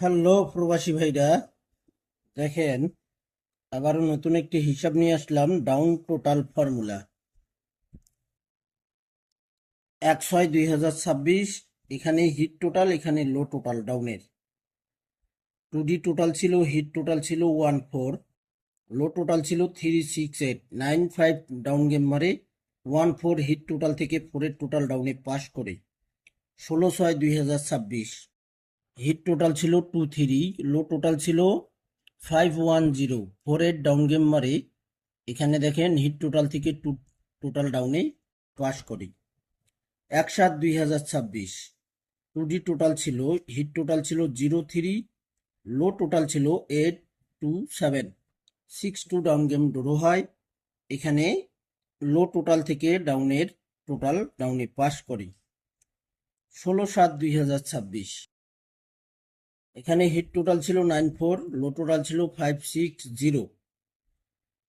Hello প্রবাসী ভাইরা, দেখেন আবারও নতুন একটি হিসাব নিয়ে আসলাম। Down total formula 1/6/2026। এখানে হিট টোটাল, এখানে লো টোটাল ডাউনের। 2D টোটাল ছিল, হিট টোটাল ছিল 14, লো টোটাল ছিল 368, 95 ডাউন গেম মারে 14 হিট টোটাল থেকে 4-এর টোটাল ডাউনে পাস করে 16/6/2026। হিট টোটাল ছিল 23, লো টোটাল ছিল 510, 4-এর ডাউন গেম মারে এখানে দেখেন হিট টোটাল থেকে টোটাল ডাউনে পাস করি 1/7/2026। 2D টোটাল ছিল, হিট টোটাল ছিল 03, লো টোটাল ছিল 827, 6-2 ডাউন গেম ড্র হয়। এখানে লো টোটাল থেকে ডাউনের টোটাল ডাউনে পাস করি 16/7/2026। এখানে হিট টোটাল ছিল 94, লো টোটাল ছিল 560,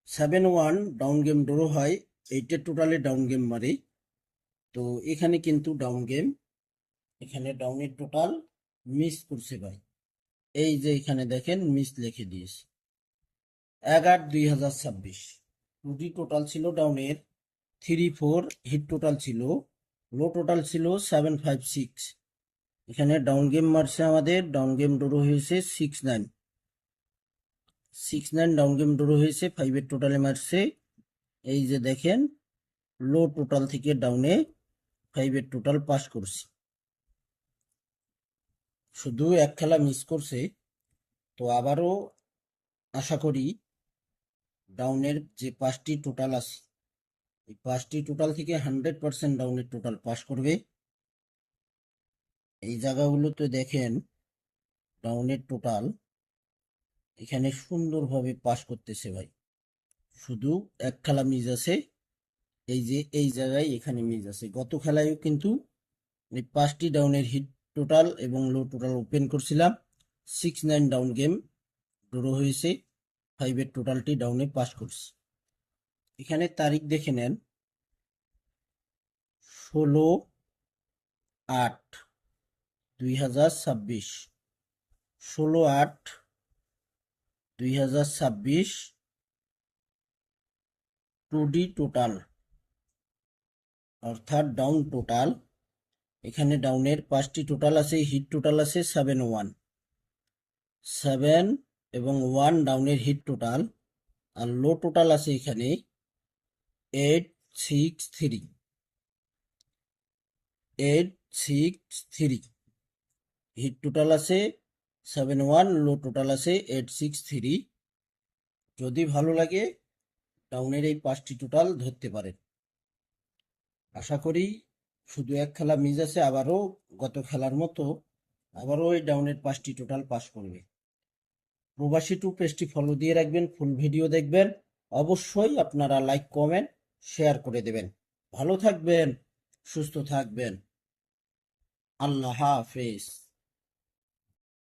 7-1 ডাউন গেম ড্র হয়। 8-এর টোটালে ডাউন গেম মারে। তো এখানে কিন্তু ডাউন গেম, এখানে ডাউনের টোটাল মিস করছে ভাই। এই যে এখানে দেখেন মিস লিখে দিয়েছে 1/8/2026। 2D টোটাল ছিল ডাউনের 34, হিট টোটাল ছিল, লো টোটাল ছিল 756। এখানে ডাউন গেম মারছে, আমাদের ডাউন গেম ড্র হয়েছে 6-9 ডাউন গেম ড্র হয়েছে। 5-এর টোটালে মারছে। এই যে দেখেন লো টোটাল থেকে ডাউনে 5-এর টোটাল পাস করছে, শুধু এক খেলা মিস করছে। তো আবারও আশা করি ডাউনের যে 5টি টোটাল আছে, এই 5টি টোটাল থেকে 100% ডাউনের টোটাল পাস করবে। এই জায়গাগুলোতে দেখেন ডাউনের টোটাল এখানে সুন্দরভাবে পাস করতেছে ভাই, শুধু এক খেলা মিস আছে। এই যে এই জায়গায় এখানে মিস আছে। গত খেলায়ও কিন্তু এই 5টি ডাউনের হিট টোটাল এবং লো টোটাল ওপেন করছিলাম। 6-9 ডাউন গেম ড্র হয়েছে, 5-এর টোটালটি ডাউনে পাস করছে। এখানে তারিখ দেখে নেন, 16/8/2026, 16/8/2026। 2D টোটাল অর্থাৎ ডাউন টোটাল। এখানে ডাউনের 5টি টোটাল আছে, হিট টোটাল আছে 7-1, 7 এবং 1 ডাউনের হিট টোটাল। আর লো টোটাল আছে এখানে 863, 863। হিট টোটাল আছে 7-1, লো টোটাল আছে 863। যদি ভালো লাগে ডাউনের এই 5টি টোটাল ধরতে পারেন। আশা করি শুধু এক খেলা মিস আছে, আবারও গত খেলার মতো আবারও এই ডাউনের 5টি টোটাল পাস করবে। প্রবাসী টু পেজটি ফলো দিয়ে রাখবেন, ফুল ভিডিও দেখবেন। অবশ্যই আপনারা লাইক কমেন্ট শেয়ার করে দেবেন। ভালো থাকবেন, সুস্থ থাকবেন। আল্লাহ হাফেজ।